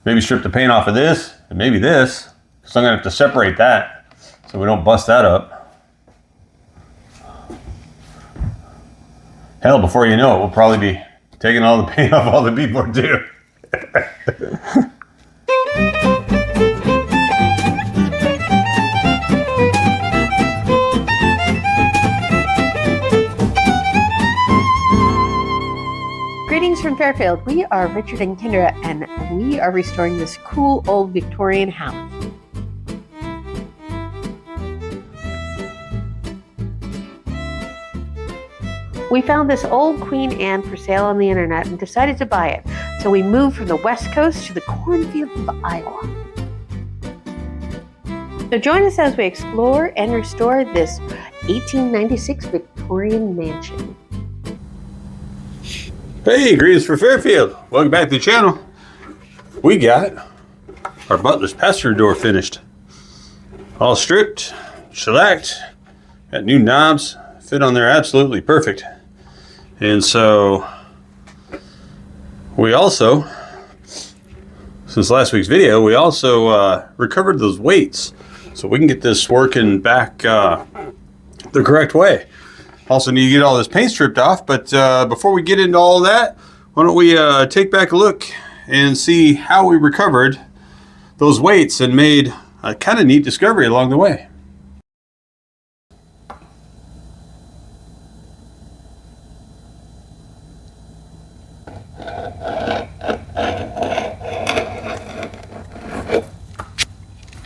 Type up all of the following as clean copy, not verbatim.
maybe strip the paint off of this and maybe this. So I'm gonna have to separate that so we don't bust that up. Hell, before you know it, we'll probably be taking all the paint off all the beadboard too. Greetings from Fairfield. We are Richard and Kendra, and we are restoring this cool old Victorian house. We found this old Queen Anne for sale on the internet and decided to buy it. So we moved from the West Coast to the cornfields of Iowa. So join us as we explore and restore this 1896 Victorian mansion. Hey, greetings from Fairfield. Welcome back to the channel. We got our Butlers Pass Through door finished. All stripped, shellacked, got new knobs, fit on there absolutely perfect. And so we also, since last week's video, we also recovered those weights so we can get this working back the correct way. Also need to get all this paint stripped off, but before we get into all that, why don't we take back a look and see how we recovered those weights and made a kind of neat discovery along the way.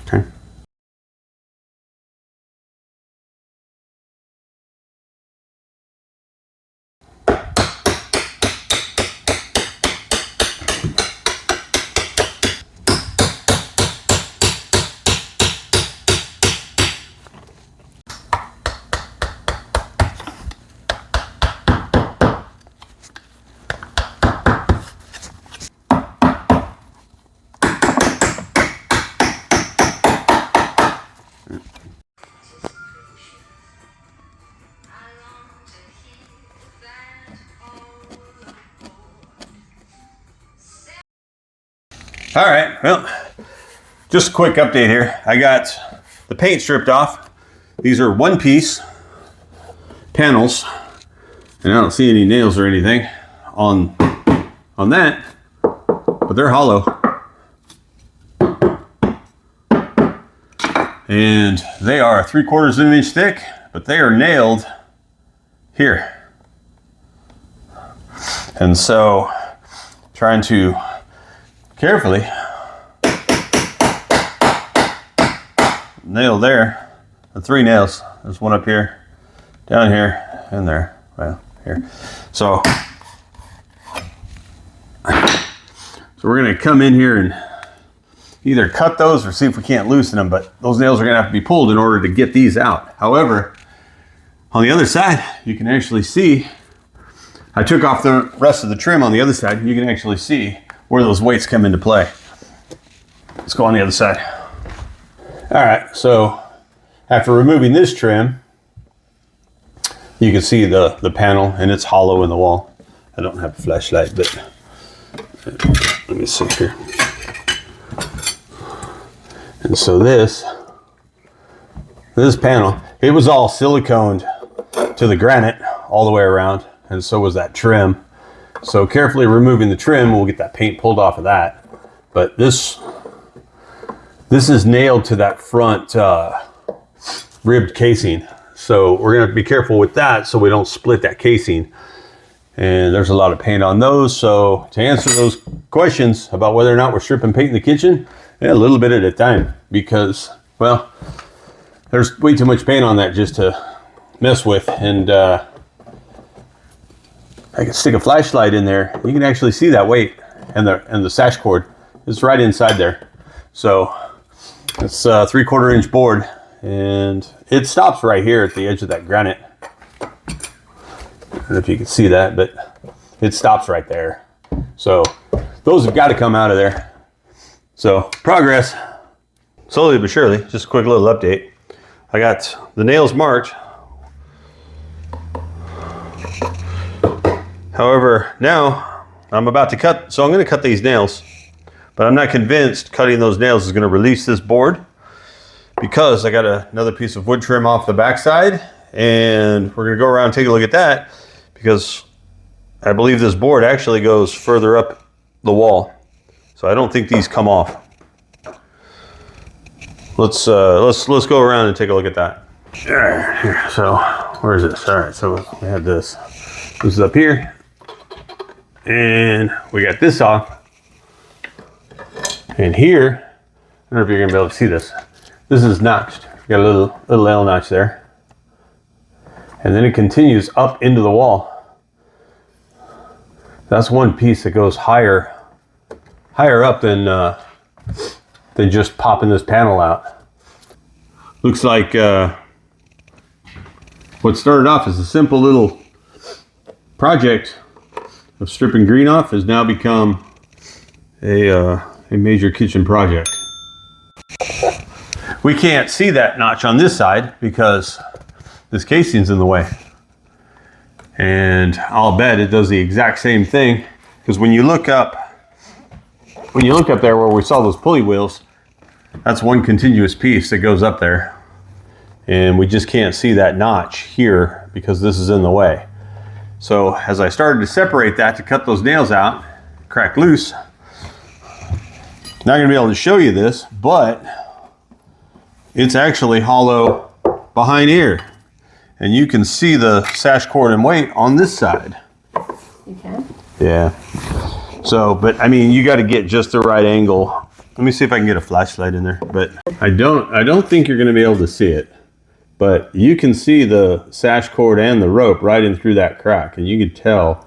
Okay. All right, well, just a quick update here. I got the paint stripped off. These are one-piece panels, and I don't see any nails or anything on that, but they're hollow. And they are 3/4 of an inch thick, but they are nailed here. And so, trying to carefully nail there, the 3 nails. There's one up here, down here, and there, well, here. So we're gonna come in here and either cut those or see if we can't loosen them, but those nails are gonna have to be pulled in order to get these out. However, on the other side, you can actually see, I took off the rest of the trim on the other side. You can actually see where those weights come into play. Let's go on the other side. All right, so after removing this trim, you can see the panel, and it's hollow in the wall. I don't have a flashlight, but let me see here. And so this panel, it was all siliconed to the granite all the way around, and so was that trim. So carefully removing the trim, we'll get that paint pulled off of that. But this is nailed to that front ribbed casing. So we're gonna be careful with that so we don't split that casing. And there's a lot of paint on those. So to answer those questions about whether or not we're stripping paint in the kitchen, yeah, a little bit at a time, because, well, there's way too much paint on that just to mess with. And I can stick a flashlight in there. You can actually see that weight, and the sash cord is right inside there. So it's a 3/4 inch board, and it stops right here at the edge of that granite. I don't know if you can see that, but it stops right there. So those have got to come out of there. So progress, slowly but surely. Just a quick little update. I got the nails marked. However, now I'm about to cut, so I'm going to cut these nails. But I'm not convinced cutting those nails is going to release this board, because I got another piece of wood trim off the backside, and we're going to go around and take a look at that, because I believe this board actually goes further up the wall. So I don't think these come off. Let's go around and take a look at that. All right, here. So where is this? All right, so we had this. This is up here, and we got this off. And here, I don't know if you're gonna be able to see this. This is notched. Got a little L notch there, and then it continues up into the wall. That's one piece that goes higher up than just popping this panel out. Looks like what started off as a simple little project of stripping green off has now become a major kitchen project. We can't see that notch on this side because this casing's in the way. And I'll bet it does the exact same thing, because when you look up there where we saw those pulley wheels, that's one continuous piece that goes up there. And we just can't see that notch here because this is in the way. So as I started to separate that to cut those nails out, crack loose, not gonna be able to show you this, but it's actually hollow behind here. And you can see the sash cord and weight on this side. You can? Yeah. So, but I mean, you got to get just the right angle. Let me see if I can get a flashlight in there. But I don't think you're going to be able to see it. But you can see the sash cord and the rope right in through that crack, and you can tell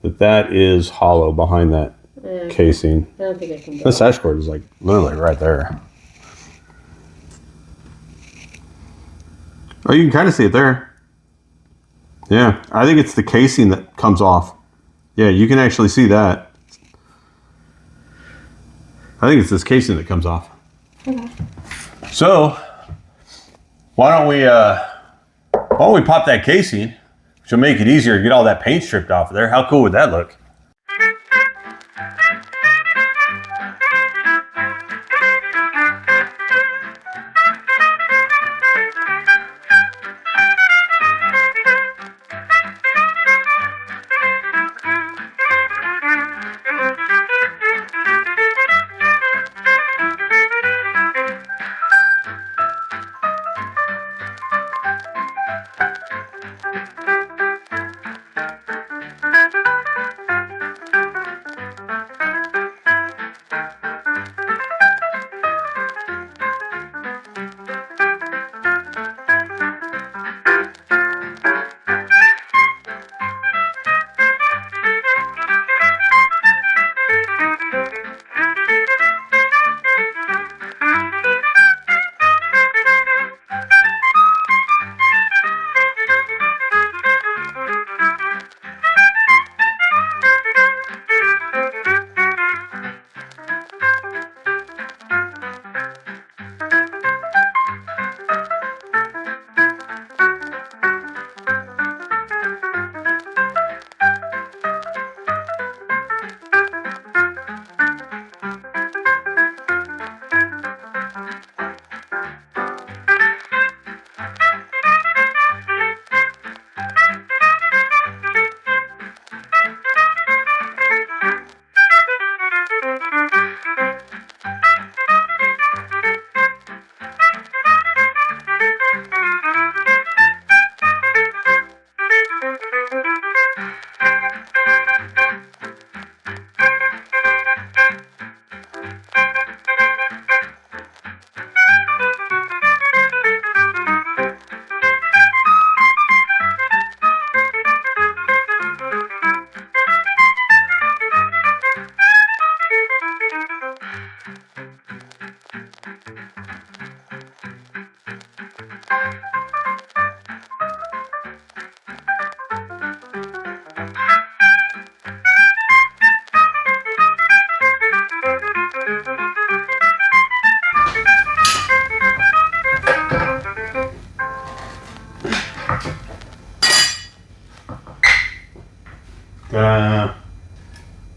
that that is hollow behind that casing. I don't think I can. The sash cord is like literally right there. Oh, you can kind of see it there. Yeah, I think it's the casing that comes off. Yeah, you can actually see that. I think it's this casing that comes off. Okay. So, why don't we pop that casing, which will make it easier to get all that paint stripped off of there. How cool would that look?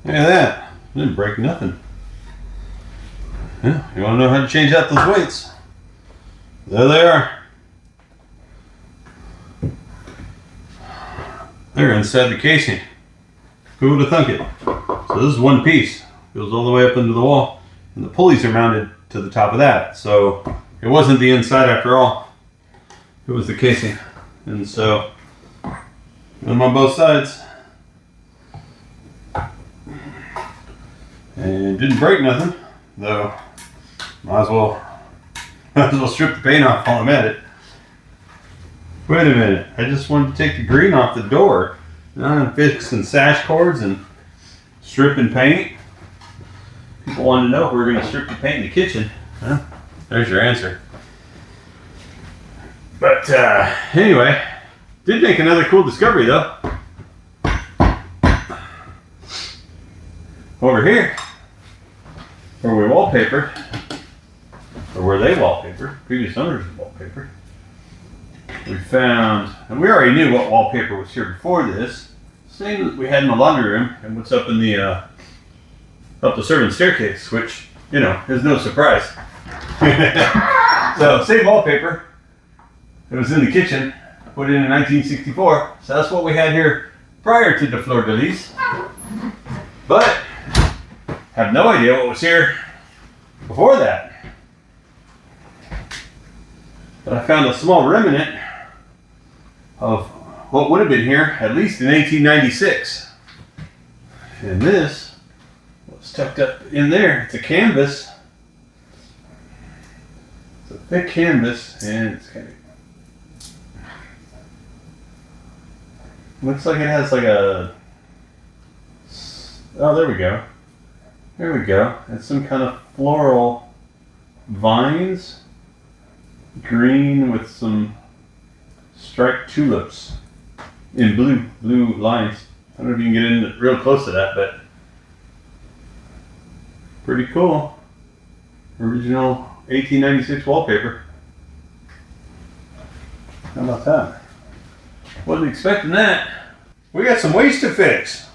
Look at that. Didn't break nothing. Yeah, you want to know how to change out those weights? There they are. They're inside the casing. Who would have thunk it? So this is one piece. Goes all the way up into the wall. And the pulleys are mounted to the top of that. So it wasn't the inside after all. It was the casing. And so, them on both sides. And didn't break nothing. Though, might as well strip the paint off while I'm at it. Wait a minute, I just wanted to take the green off the door. Now I'm fixing sash cords and stripping paint. People want to know if we're going to strip the paint in the kitchen. Well, there's your answer. But anyway, did make another cool discovery though. Over here, where we wallpapered, or where they wallpapered, previous owners wallpapered, we found, and we already knew what wallpaper was here before this, same that we had in the laundry room and what's up in the up the servant staircase, which, you know, is no surprise. So same wallpaper. It was in the kitchen, put in 1964. So that's what we had here prior to the fleur de lis. But have no idea what was here before that. But I found a small remnant of what would have been here at least in 1896. And this was tucked up in there. It's a canvas. It's a thick canvas, and it's kind of looks like it has like a, oh, there we go. There we go. It's some kind of floral vines, green with some striped tulips in blue lines. I don't know if you can get in real close to that, but pretty cool. Original 1896 wallpaper. How about that? Wasn't expecting that. We got some waste to fix.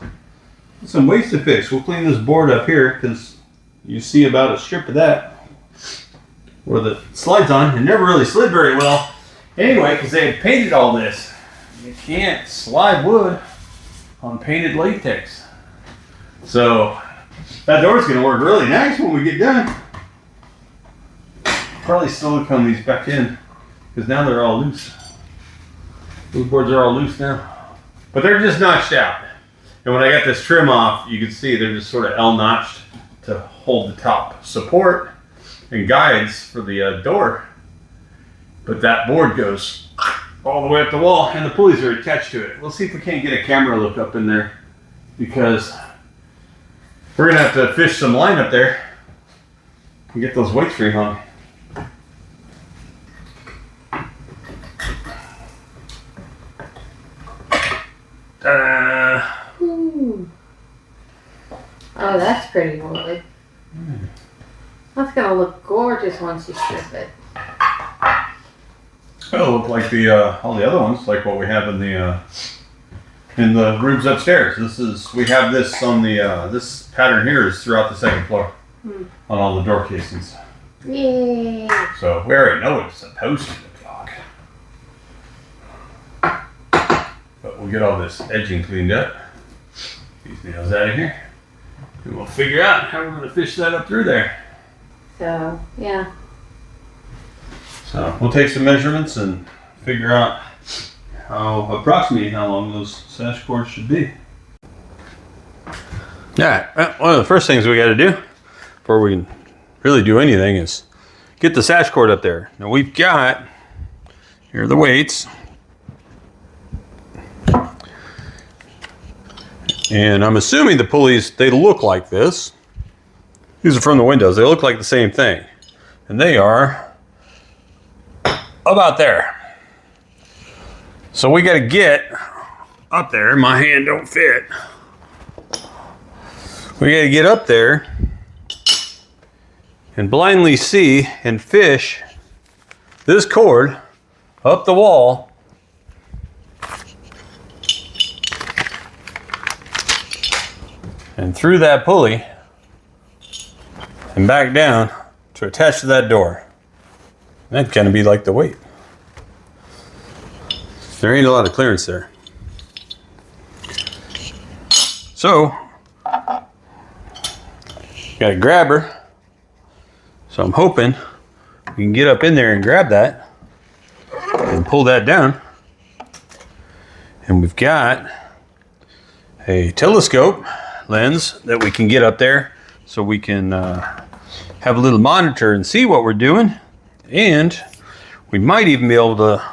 We'll clean this board up here because you see about a strip of that where the slides on. It never really slid very well anyway because they had painted all this. You can't slide wood on painted latex. So that door's going to work really nice when we get done. Probably silicone these back in because now they're all loose. Those boards are all loose now. But they're just notched out. And when I got this trim off, you can see they're just sort of L-notched to hold the top support and guides for the door. But that board goes all the way up the wall and the pulleys are attached to it. We'll see if we can't get a camera look up in there because we're going to have to fish some line up there and get those weights rehung. Ta-da! Ooh. Oh, that's pretty wood. That's gonna look gorgeous once you strip it. It'll look like the all the other ones, like what we have in the rooms upstairs. We have this on the this pattern here is throughout the second floor on all the door casings. Yay! So we already know what it's supposed to look like. But we'll get all this edging cleaned up. These nails out of here. And we'll figure out how we're going to fish that up through there. So, yeah. So we'll take some measurements and figure out approximately how long those sash cords should be. Yeah, one of the first things we got to do before we can really do anything is get the sash cord up there. Now we've got, here are the weights. And I'm assuming the pulleys, they look like this. These are from the windows. They look like the same thing. And they are about there. So we got to get up there. My hand don't fit. We got to get up there and blindly see and fish this cord up the wall and through that pulley and back down to attach to that door. That'd kind of be like the weight. There ain't a lot of clearance there. So, got a grabber. So I'm hoping we can get up in there and grab that and pull that down. And we've got a telescope lens that we can get up there so we can have a little monitor and see what we're doing. And we might even be able to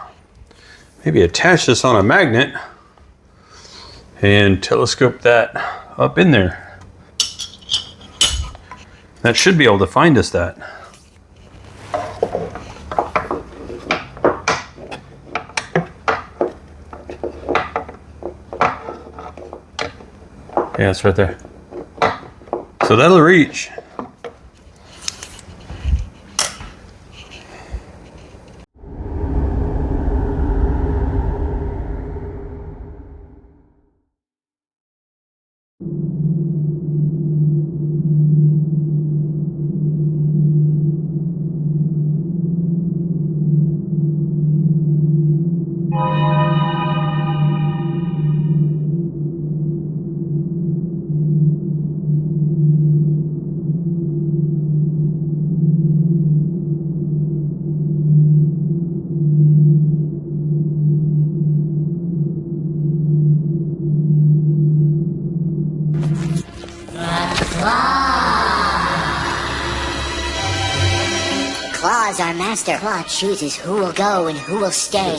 maybe attach this on a magnet and telescope that up in there. That should be able to find us that. Yeah, it's right there. So that'll reach. Claw is our master. Claw chooses who will go and who will stay.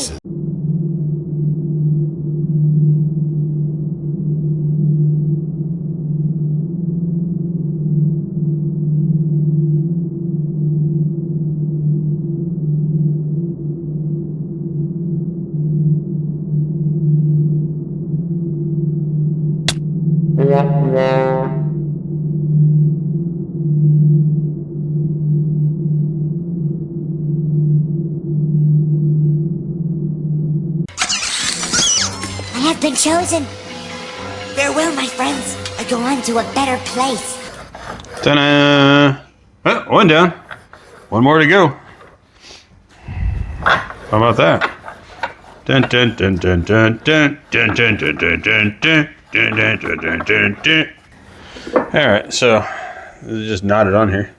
I have been chosen. Farewell, my friends. I go on to a better place. Ta-da! Well, one down. One more to go. How about that? Dun dun dun dun dun dun dun dun dun dun dun dun dun dun dun dun dun. All right, so they just knotted on here.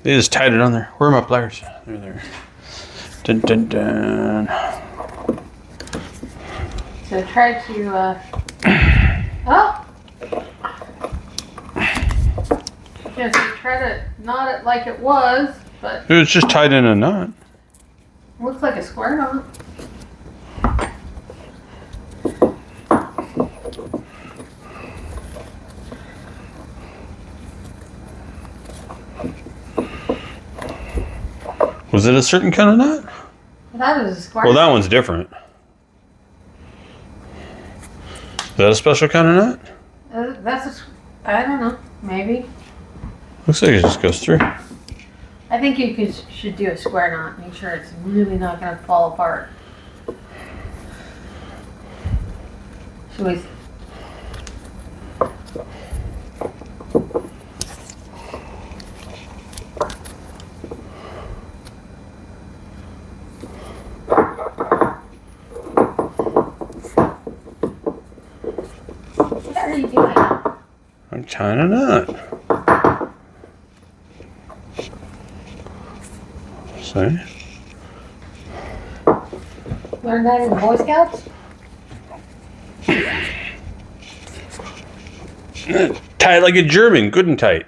They just tied it on there. Where are my pliers? They're there. Dun dun dun. So try to, oh! Yeah, so try to knot it like it was, but It was just tied in a knot. looks like a square knot. Was it a certain kind of knot? That is a square Well, knot. that one's different. Is that a special kind of knot? I don't know, maybe. Looks like it just goes through. I think you should do a square knot. Make sure it's really not going to fall apart. Should we? What are you doing? I'm tying a knot. See? Learned that in the Boy Scouts? Tight like a German, good and tight.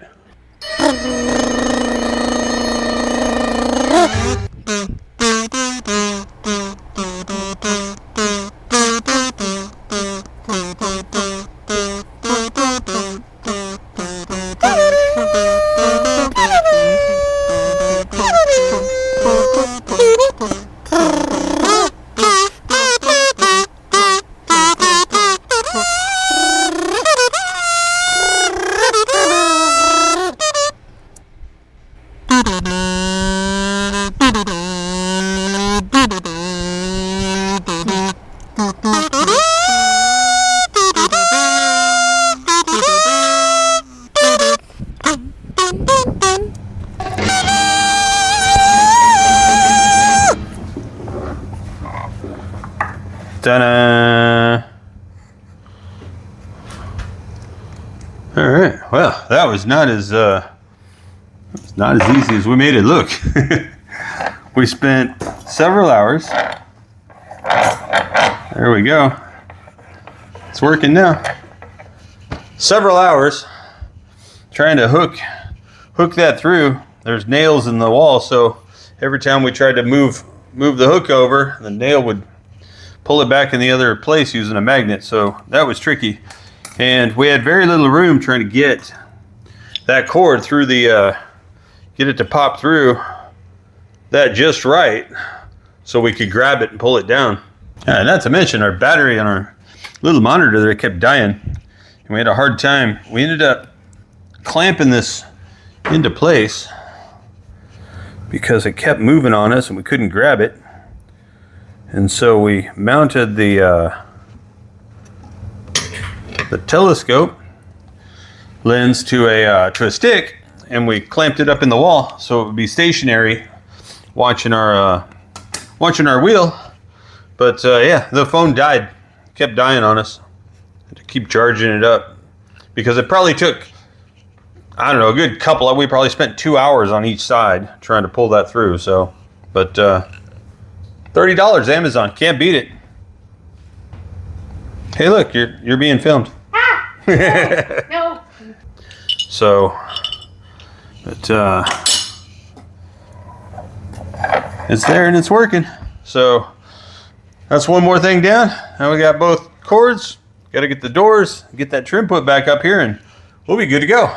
Ta-da! All right. Well, that was not as easy as we made it look. We spent several hours. There we go. It's working now. Several hours trying to hook that through. There's nails in the wall, so every time we tried to move the hook over, the nail would pull it back in the other place using a magnet. So that was tricky. And we had very little room trying to get that cord through the, get it to pop through that just right so we could grab it and pull it down. Yeah, not to mention our battery on our little monitor there kept dying. And we had a hard time. We ended up clamping this into place because it kept moving on us and we couldn't grab it. And so we mounted the telescope lens to a stick, and we clamped it up in the wall so it would be stationary, watching our wheel. But yeah, the phone died, kept dying on us. Had to keep charging it up because it probably took, I don't know, a good couple. We probably spent 2 hours on each side trying to pull that through. So, but $30 Amazon, can't beat it. Hey, look, you're being filmed. No. So, but it's there and it's working. So that's one more thing down. Now we got both cords. Got to get the doors, get that trim put back up here, and we'll be good to go.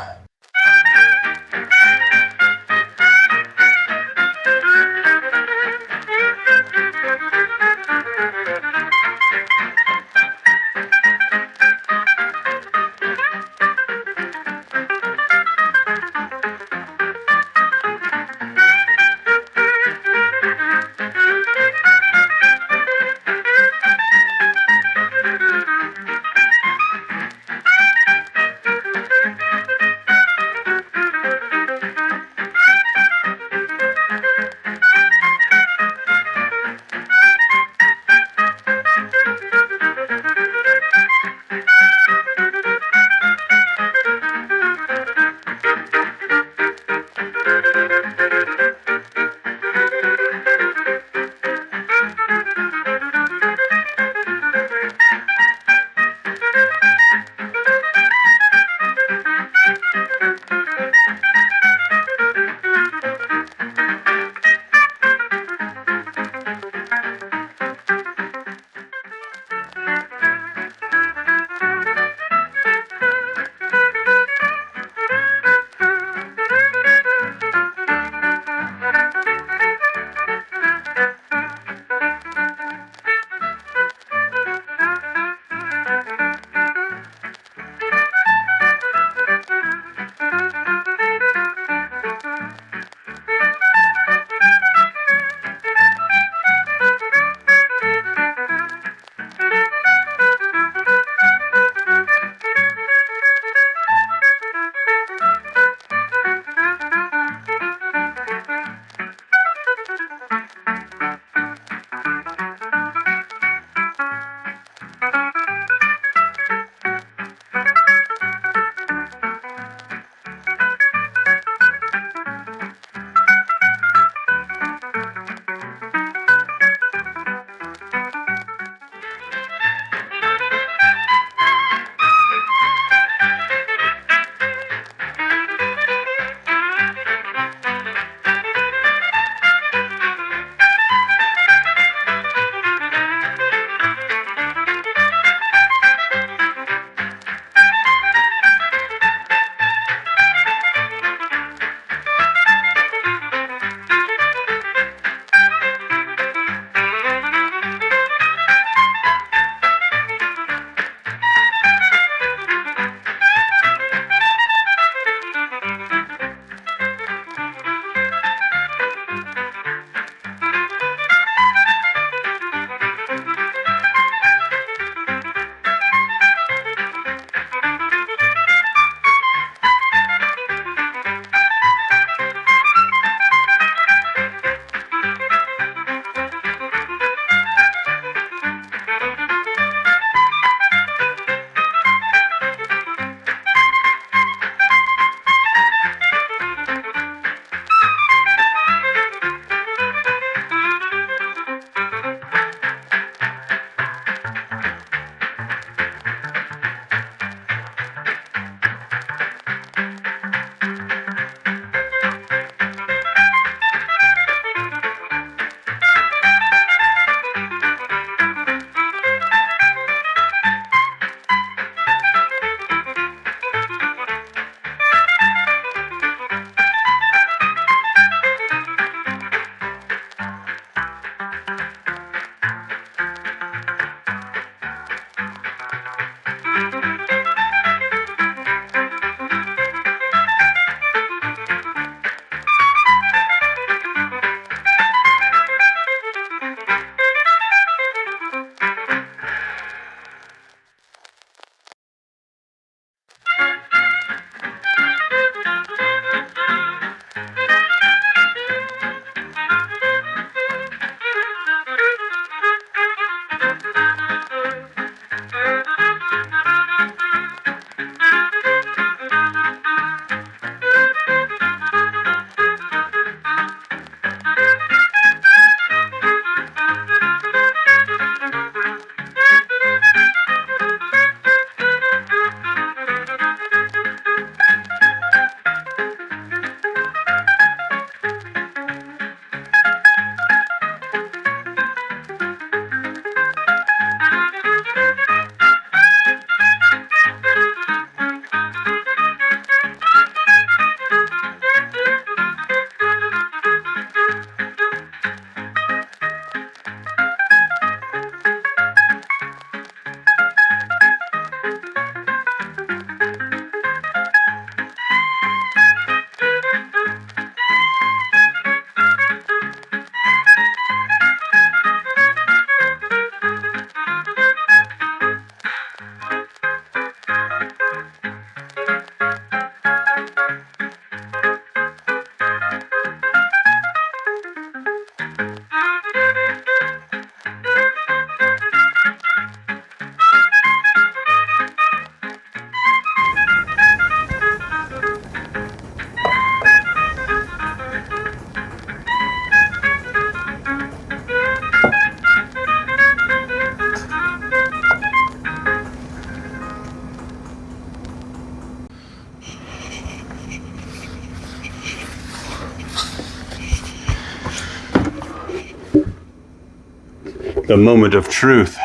The moment of truth.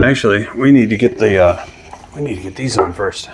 Actually, we need to get these on first.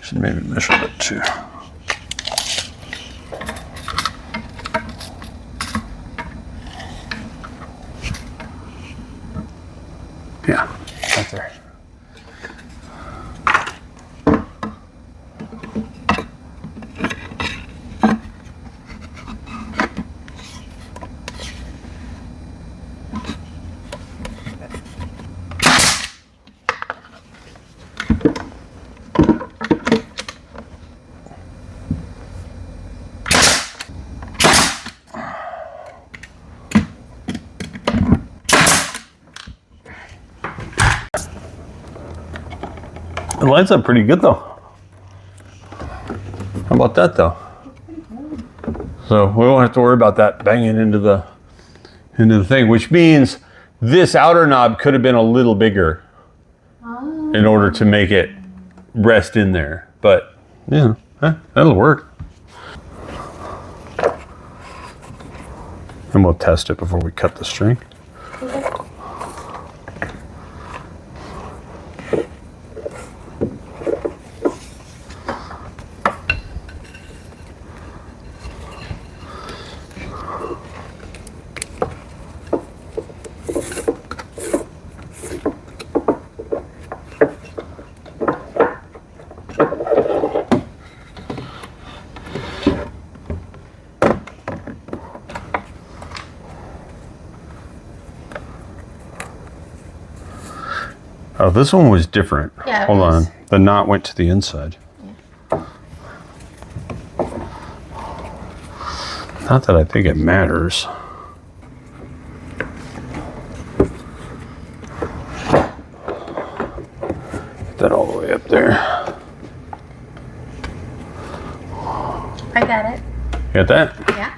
Should maybe measure that too. Yeah, right there. It lines up pretty good though. How about that though? So we won't have to worry about that banging into the thing, which means this outer knob could have been a little bigger in order to make it rest in there. But yeah, that'll work. And we'll test it before we cut the string. Oh, this one was different. Yeah, it Hold was. on. The knot went to the inside. Yeah. Not that I think it matters. Get that all the way up there. I got it. You got that? Yeah.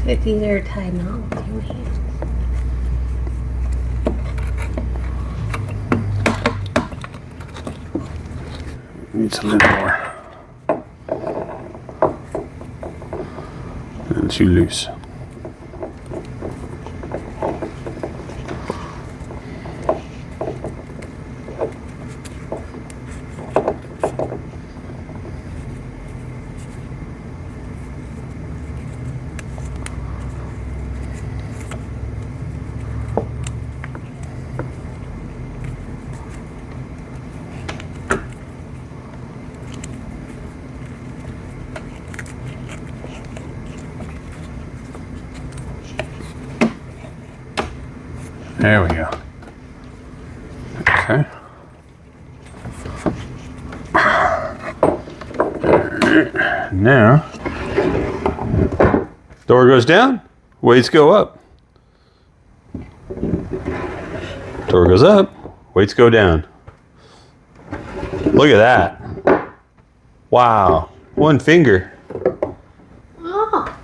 It's easier to tie knot with your hands. Needs a little more. And too loose. There we go. Okay. Now, door goes down, weights go up. Door goes up, weights go down. Look at that. Wow, one finger. Oh.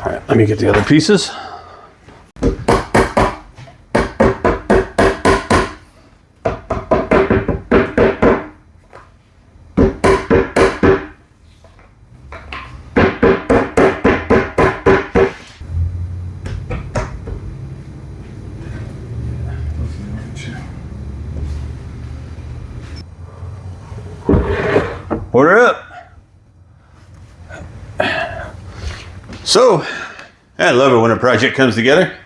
All right, let me get the other pieces. Order up. So, I love it when a project comes together.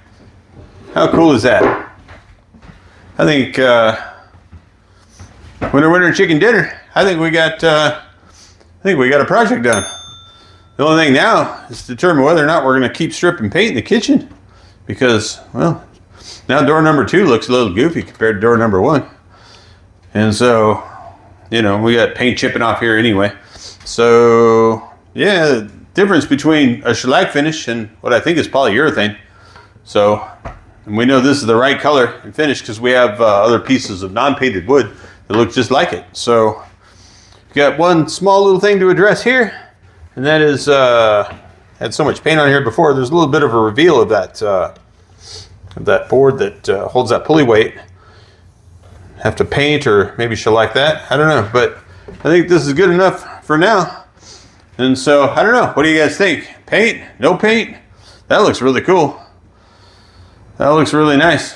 How cool is that? I think winter chicken dinner. I think we got a project done. The only thing now is to determine whether or not we're going to keep stripping paint in the kitchen, because well, now door number 2 looks a little goofy compared to door number 1, and so you know we got paint chipping off here anyway. So yeah, the difference between a shellac finish and what I think is polyurethane. So, and we know this is the right color and finish because we have other pieces of non-painted wood that look just like it. So, we've got one small little thing to address here, and that is had so much paint on here before. There's a little bit of a reveal of that board that holds that pulley weight. Have to paint or maybe shellac that. I don't know, but I think this is good enough for now. And so, I don't know. What do you guys think? Paint? No paint? That looks really cool. That looks really nice.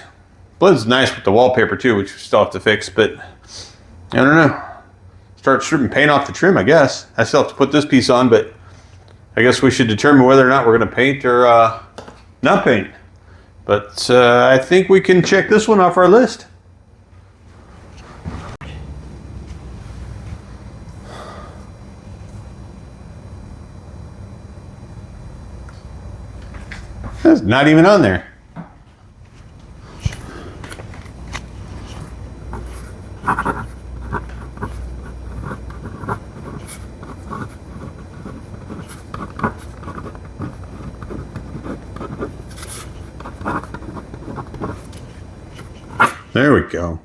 Blends nice with the wallpaper too, which we still have to fix, but I don't know. Start stripping paint off the trim, I guess. I still have to put this piece on, but I guess we should determine whether or not we're going to paint or not paint. But I think we can check this one off our list. That's not even on there. There we go.